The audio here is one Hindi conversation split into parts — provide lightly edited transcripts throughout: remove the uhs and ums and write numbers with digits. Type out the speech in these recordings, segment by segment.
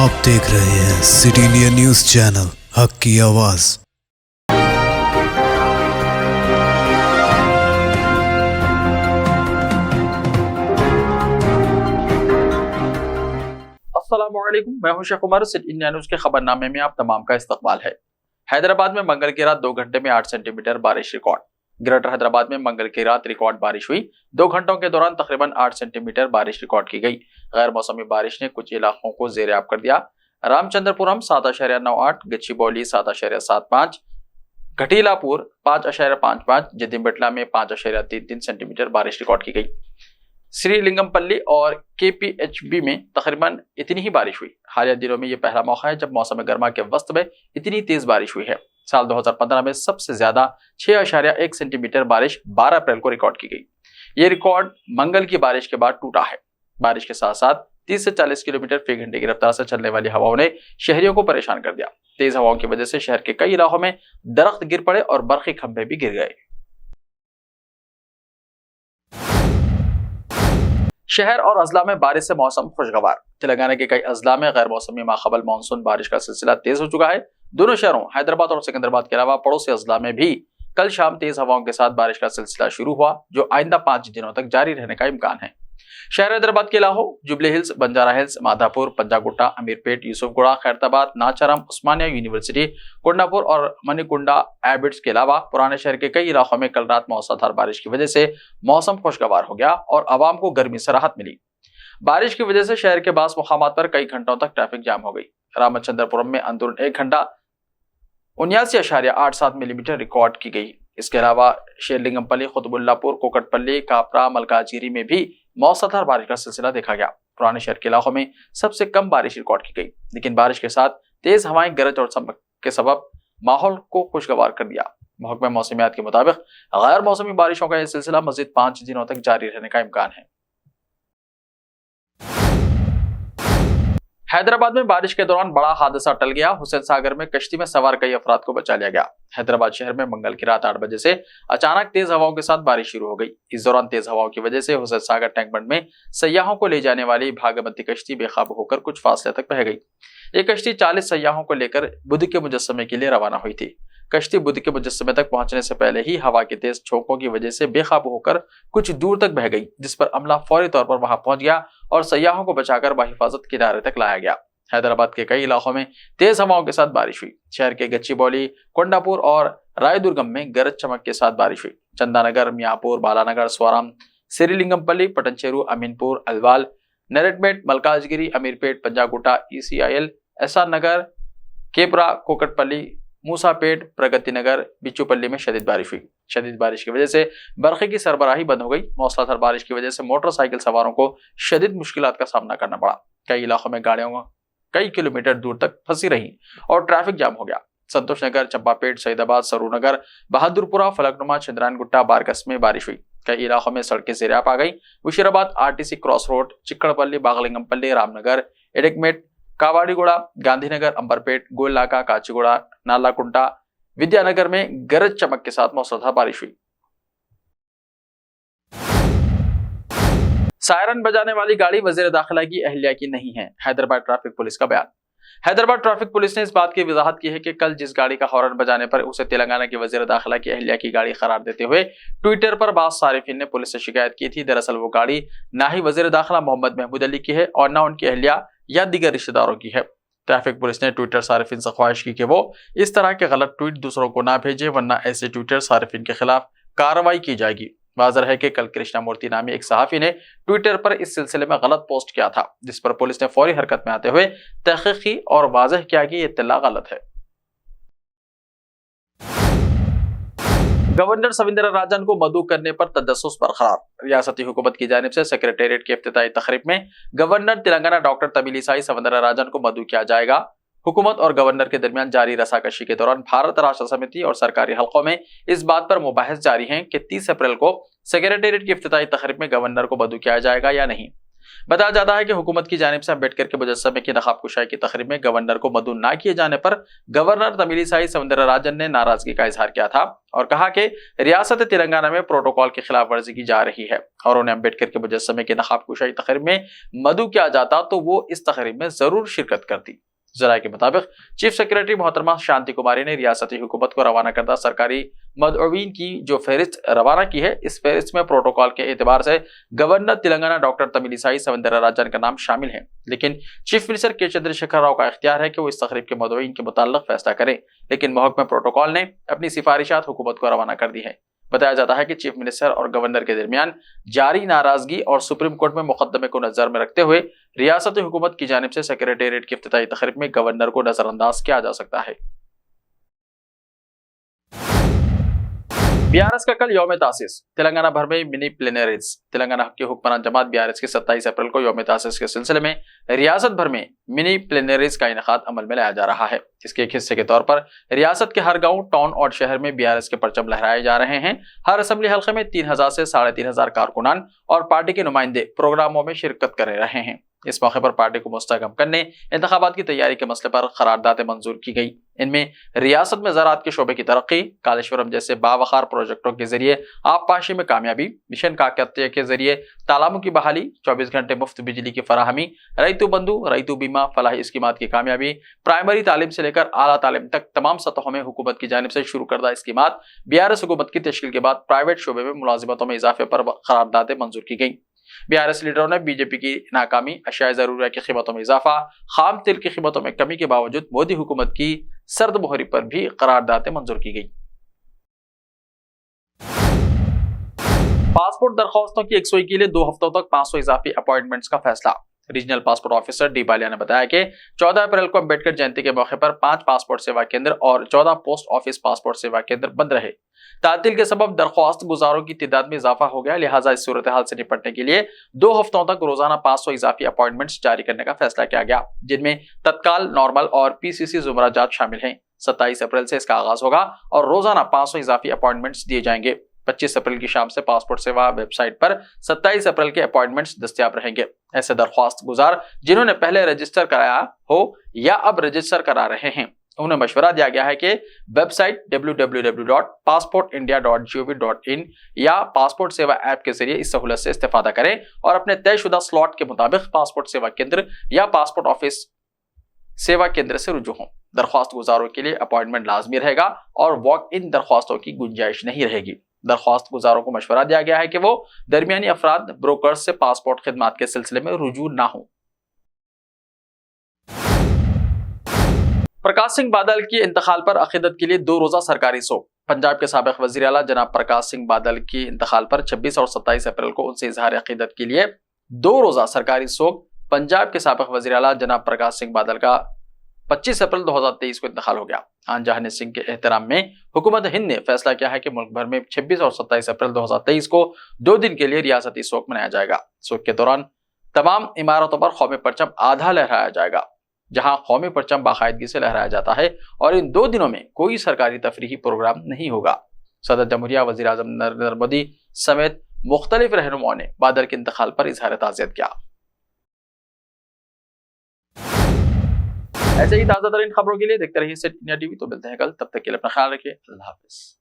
आप देख रहे हैं सिटी इंडिया न्यूज चैनल, हक की आवाज। अस्सलामुअलैकुम, मैं हूं Sheikh Umar. City India News के खबरनामे में आप तमाम का इस्तकबाल है। हैदराबाद में मंगल की रात 2 घंटे में 8 सेंटीमीटर बारिश रिकॉर्ड। ग्रेटर हैदराबाद में मंगल की रात रिकॉर्ड बारिश हुई। 2 घंटों के दौरान तकरीबन 8 सेंटीमीटर बारिश रिकॉर्ड की गई। गैर मौसमी बारिश ने कुछ इलाकों को जेर-ए-आब कर दिया। रामचंद्रपुरम 7.98, गच्चीबौली 7.75, घटीलापुर 5.55, जदिमबटला में 5.33 सेंटीमीटर बारिश रिकॉर्ड की गई। श्रीलिंगमपल्ली और केपीएचबी में तकरीबन इतनी ही बारिश हुई। हालिया दिनों में यह पहला मौका है जब मौसम गर्मा के वस्त में इतनी तेज बारिश हुई है। साल 2015 में सबसे ज्यादा 6.1 सेंटीमीटर बारिश 12 अप्रैल को रिकॉर्ड की गई। यह रिकॉर्ड मंगल की बारिश के बाद टूटा है। बारिश के साथ साथ 30 से 40 किलोमीटर फी घंटे की रफ्तार से चलने वाली हवाओं ने शहरियों को परेशान कर दिया। तेज हवाओं की वजह से शहर के कई इलाकों में दरख्त गिर पड़े और बरखी खंभे भी गिर गए। शहर और अजला में बारिश से मौसम खुशगवार। तेलंगाना के कई अजला में गैर मौसमी माकबल मानसून बारिश का सिलसिला तेज हो चुका है। दोनों शहरों हैदराबाद और सिकंदराबाद के अलावा पड़ोसी अजला में भी कल शाम तेज हवाओं के साथ बारिश का सिलसिला शुरू हुआ, जो आइंदा 5 दिनों तक जारी रहने का इम्कान है। शहर हैदराबाद के इलाकों Jubilee Hills, Banjara Hills, Madhapur, Panjagutta, Ameerpet, Yousufguda, Khairatabad, Nacharam, Osmania University, Kondapur और मणिकुंडा एबिट्स के अलावा पुराने शहर के कई इलाकों में कल रात मूसलाधार बारिश की वजह से मौसम खुशगवार हो गया और आवाम को गर्मी से राहत मिली। बारिश की वजह से शहर के बास मुकामात पर कई घंटों तक ट्रैफिक जाम हो गई। रामचंद्रपुरम में अंदरून 1 घंटा 79.87 मिलीमीटर रिकॉर्ड की गई। इसके अलावा शेरलिंगमपल्ली, कुतुबुल्लापुर, कोकटपल्ली, कापरा, मलकाजीरी में भी मूसलाधार बारिश का सिलसिला देखा गया। पुराने शहर के इलाकों में सबसे कम बारिश रिकॉर्ड की गई, लेकिन बारिश के साथ तेज हवाएं, गरज और चमक के सबब माहौल को खुशगवार कर दिया। महकमा मौसमियात के मुताबिक गैर मौसमी बारिशों का यह सिलसिला मजीद 5 दिनों तक जारी रहने का इम्कान है। हैदराबाद में बारिश के दौरान बड़ा हादसा टल गया। हुसैन सागर में कश्ती में सवार कई अफराद को बचा लिया गया। हैदराबाद शहर में मंगल की रात 8 बजे से अचानक तेज हवाओं के साथ बारिश शुरू हो गई। इस दौरान तेज हवाओं की वजह से हुसैन सागर टैंक बंड में सयाहों को ले जाने वाली भागमती कश्ती बेकाबू होकर कुछ फासले तक बह गई। ये कश्ती 40 सयाहों को लेकर बुद्ध के मुजस्समे के लिए रवाना हुई थी। कश्ती बुद्ध के मुजस्समे तक पहुंचने से पहले ही हवा के तेज झोंकों की वजह से बेकाबू होकर कुछ दूर तक बह गई, जिस पर अमला फौरी तौर पर वहां पहुंच गया और सयाहों को बचाकर बहिफाजत किनारे तक लाया गया। हैदराबाद के कई इलाकों में तेज हवाओं के साथ बारिश हुई। शहर के गच्चीबौली, कोंडापुर और रायदुर्गम में गरज चमक के साथ बारिश हुई। चंदानगर, मियापुर, बालानगर, स्वाराम, श्रीलिंगमपल्ली, पटनचेरू, अमीनपुर, अलवाल, नरेटमेट, मलकाजगिरी, अमीरपेट, पंजागुट्टा, ईसीआईएल, एसआर नगर, केपरा, कोकटपल्ली, मूसापेट, प्रगति नगर, बिच्चूपल्ली में शदीद बारिश हुई। शदीद बारिश की वजह से बरखे की सरबराही बंद हो गई। मूसलाधार बारिश की वजह से मोटरसाइकिल सवारों को शदीद मुश्किलात का सामना करना पड़ा। कई इलाकों में गाड़ियों कई किलोमीटर दूर तक फंसी रही और ट्रैफिक जाम हो गया। संतोष नगर, चंपापेट, सईदाबाद, सरूनगर, बहादुरपुरा, फलकनुमा, चंद्रायनगुट्टा, बारगस में बारिश हुई। कई इलाकों में सड़कें ज़ेर-ए-आब आ गई। Musheerabad, RTC cross road, Chikkadpally, Baglingampally, Ramnagar, Adikmet, Kavadiguda, Gandhinagar, Amberpet, Golnaka, Kachiguda, Nallakunta, Vidyanagar में गरज चमक के साथ मूसलाधार बारिश हुई। सायरन बजाने वाली गाड़ी वजीर दाखिला की अहलिया की नहीं है, हैदराबाद ट्रैफिक पुलिस का बयान। हैदराबाद ट्रैफिक पुलिस ने इस बात की वजाहत की है कि कल जिस गाड़ी का हॉर्न बजाने पर उसे तेलंगाना के वजीर दाखिला की अहलिया की गाड़ी करार देते हुए ट्विटर पर बाज़ सारिफिन ने पुलिस से शिकायत की थी, दरअसल वो गाड़ी ना ही वजीर दाखिला मोहम्मद महमूद अली की है और न उनकी अहलिया या दीगर रिश्तेदारों की है। ट्रैफिक पुलिस ने ट्विटर सारिफिन से ख्वाहिश की कि वो इस तरह के गलत ट्वीट दूसरों को ना भेजे, वरना ऐसे ट्विटर सारिफिन के खिलाफ कार्रवाई की जाएगी। वाज़ेह है कि कल कृष्णा मूर्ति नामी एक सहाफी ने ट्विटर पर इस सिलसिले में गलत पोस्ट किया था, जिस पर पुलिस ने फौरी हरकत में आते हुए तहकीक की और वाज़ेह किया कि ये इत्तला गलत है। गवर्नर सविंदर राजन को मदऊ करने पर तजस्सुस बरकरार। रियासती हुकूमत की जानिब से सेक्रेटेरिएट की इफ्तिताई तकरीब में गवर्नर तेलंगाना डॉक्टर तमिलिसाई सविंदर राजन को मदऊ किया जाएगा। हुकूमत और गवर्नर के दरमियान जारी रसाकशी के दौरान भारत राष्ट्र समिति और सरकारी हलकों में इस बात पर मुबाहिस जारी हैं कि 30 अप्रैल को सेक्रेटेरिएट की इफ्तिताई तकरीब में गवर्नर को मदऊ किया जाएगा या नहीं। बताया जाता है कि हुकूमत की जानिब से अम्बेडकर के मुजस्समे की नकाबकुशाई की तकरीब में गवर्नर को मदऊ न किए जाने पर गवर्नर तमिलिसाई सौंदरराजन ने नाराजगी का इजहार किया था और कहा कि रियासत तेलंगाना में प्रोटोकॉल की खिलाफ वर्जी की जा रही है और उन्हें अम्बेडकर के मुजस्समे की नकाबकुशाई तकरीब में मदऊ किया जाता तो वो इस तकरीब में जरूर शिरकत करती। जराये के मुताबिक चीफ सेक्रेटरी मोहतरमा शांति कुमारी ने रियासती हुकूमत को रवाना करदा सरकारी मदऊइन की जो फहरिस्त रवाना की है, इस फहरिस्त में प्रोटोकॉल के एतबार से गवर्नर तेलंगाना डॉक्टर तमिलिसाई सौंदरराजन का नाम शामिल है, लेकिन चीफ मिनिस्टर के चंद्रशेखर राव का इख्तियार है कि वो इस तकरीब के मदऊइन के मुताल्लिक फैसला करें, लेकिन महकमा प्रोटोकॉल ने अपनी सिफारिशात हुकूमत को रवाना कर दी है। बताया जाता है कि चीफ मिनिस्टर और गवर्नर के दरमियान जारी नाराजगी और सुप्रीम कोर्ट में मुकदमे को नजर में रखते हुए रियासती हुकूमत की जानिब से सेक्रेटेरिएट की इफ्तिताई तकरीब में गवर्नर को नजरअंदाज किया जा सकता है। बीआरएस का कल यौम तासीस, तेलंगाना भर में मिनी प्लेनरीज। तेलंगाना की हुक्मरान जमात बीआरएस की 27 अप्रैल को यौम तासीस के सिलसिले में रियासत भर में मिनी प्लेनरीज का इनेकाद अमल में लाया जा रहा है। इसके एक हिस्से के तौर पर रियासत के हर गांव, टाउन और शहर में बीआरएस के परचम लहराए जा रहे हैं। हर असेंबली हल्के में 3000 से 3500 कारकुनान और पार्टी के नुमाइंदे प्रोग्रामों में शिरकत कर रहे हैं। इस मौके पर पार्टी को मुस्तहकम करने, इंतखाबात की तैयारी के मसले पर करारदादें मंजूर की गई। इनमें रियासत में ज़राअत के शोबे की तरक्की, कालेश्वरम जैसे बावखार प्रोजेक्टों के जरिए आबपाशी में कामयाबी, मिशन काकत्य के जरिए तालाबों की बहाली, 24 घंटे मुफ्त बिजली की फराहमी, रईतु बंधु, रईतु बीमा, फलाही स्कीमात की कामयाबी, प्राइमरी तालीम से लेकर आला तालीम तक तमाम सतहों में हुकूमत की जानिब से शुरू करदा स्कीमात बीआरएस हुकूमत की तश्कील के बाद प्राइवेट शोबे में मुलाजिमतों में इजाफे पर करारदादें मंजूर की गई। बीआरएस लीडरों ने बीजेपी की नाकामी, अशिया ज़रूरिया की कीमतों में इजाफा, खाम तेल की कीमतों में कमी के बावजूद मोदी हुकूमत की सर्द मोहरी पर भी करारदादें मंजूर की गई। पासपोर्ट दरख्वास्तों की 101 के लिए 2 हफ्तों तक 500 इजाफी अपॉइंटमेंट्स का फैसला। Regional passport officer D Ballia ने बताया कि 14 अप्रैल को अम्बेडकर जयंती के मौके पर 5 पासपोर्ट सेवा केंद्र और 14 पोस्ट ऑफिस पासपोर्ट सेवा केंद्र बंद रहे। तातील के सबब दरख्वास्त गुजारों की तादाद में इजाफा हो गया, लिहाजा इस सूरत हाल से निपटने के लिए 2 हफ्तों तक रोजाना 500 इजाफी अपॉइंटमेंट्स जारी करने का फैसला किया गया, जिनमें तत्काल, नॉर्मल और पीसीसी जुमरा जात शामिल हैं। 27 अप्रैल से इसका आगाज होगा और रोजाना 500 इजाफी अपॉइंटमेंट्स दिए जाएंगे। 25 अप्रैल की शाम से पासपोर्ट सेवा वेबसाइट पर 27 अप्रैल के अपॉइंटमेंट्स दस्तयाब रहेंगे। ऐसे दरख्वास्त गुजार जिन्होंने पहले रजिस्टर कराया हो या अब रजिस्टर करा रहे हैं, उन्हें मशवरा दिया गया है कि वेबसाइट www.passportindia.gov.in या पासपोर्ट सेवा ऐप के जरिए इस सहूलत से इस्तेफादा करें और अपने तयशुदा स्लॉट के मुताबिक पासपोर्ट सेवा केंद्र या पासपोर्ट ऑफिस सेवा केंद्र से रुजू हों। दरख्वास्त गुजारों के लिए अपॉइंटमेंट लाजमी रहेगा और वॉक इन दरख्वास्तों की गुंजाइश नहीं रहेगी। दरख्वास्त गुजारों को मशवरा दिया गया है कि वो दरमियानी अफराद, ब्रोकर्स से पासपोर्ट खिदमात के सिलसिले में रुजू ना हो। प्रकाश सिंह बादल की इंतकाल पर अकीदत के लिए 2 रोजा सरकारी शोक। पंजाब के साबिक वजीर आला जनाब प्रकाश सिंह बादल की इंतकाल पर 26 और 27 अप्रैल को उनसे इजहार अकीदत के लिए 2 रोजा सरकारी शोक। पंजाब के साबिक वजीर आला जनाब प्रकाश सिंह बादल का 25 अप्रैल 2023 को इंतकाल हो गया। आन जहान सिंह के एहतराम में हुकूमत हिंद ने फैसला किया है कि मुल्क भर में 26 और 27 अप्रैल 2023 को 2 दिन के लिए रियासती शोक मनाया जाएगा। शोक के दौरान तमाम इमारतों पर कौमी परचम आधा लहराया जाएगा, जहां कौमी परचम बाकायदगी से लहराया जाता है, और इन 2 दिनों में कोई सरकारी तफरीही प्रोग्राम नहीं होगा। सदर जमहूरिया, वजीर आजम नरेंद्र मोदी समेत मुख्तलिफ रहनुमाओं ने बादल के इंतकाल पर इजहार ताज़ियत किया। ऐसे ही ताज़ा तरीन खबरों के लिए देखते रहिए सेट इंडिया टीवी। तो मिलते हैं कल, तब तक के लिए अपना ख्याल रखिए। अल्लाह हाफिज।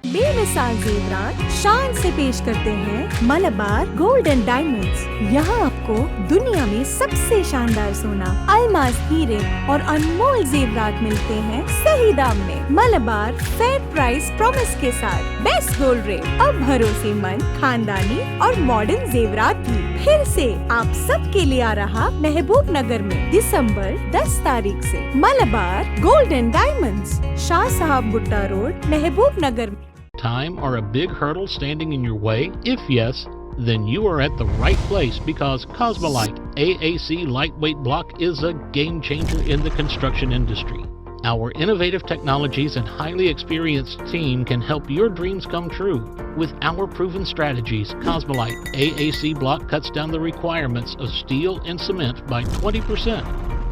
बेमिसाल ज़ेवरात शान से पेश करते हैं मलबार गोल्ड एंड डायमंड्स। यहाँ आपको दुनिया में सबसे शानदार सोना, अलमास, हीरे और अनमोल जेवरात मिलते हैं सही दाम में। मलबार फेयर प्राइस प्रॉमिस के साथ बेस्ट गोल्ड रेट, अब भरोसेमंद, खानदानी और मॉडर्न जेवरात भी फिर से आप सब के लिए आ रहा महबूब नगर में दिसंबर 10 तारीख से। Malabar gold and diamonds, Shah साहब Gutta road, Mehboob Nagar. Time or a big hurdle standing in your way? If yes, then you are at the right place, because Cosmolite AAC lightweight block is a game changer in the construction industry. Our innovative technologies and highly experienced team can help your dreams come true. With our proven strategies, Cosmolite AAC block cuts down the requirements of steel and cement by 20%.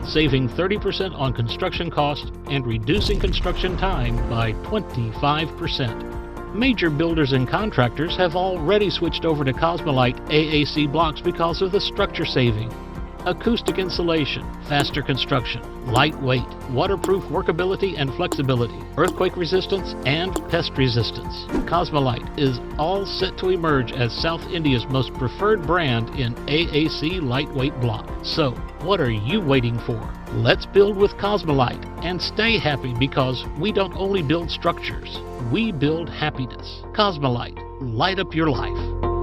saving 30% on construction costs and reducing construction time by 25%. Major builders and contractors have already switched over to Cosmolite AAC blocks because of the structure saving. Acoustic insulation, faster construction, lightweight, waterproof workability and flexibility, earthquake resistance, and pest resistance. Cosmolite is all set to emerge as South India's most preferred brand in AAC lightweight block. So, what are you waiting for? Let's build with Cosmolite and stay happy, because we don't only build structures, we build happiness. Cosmolite, light up your life.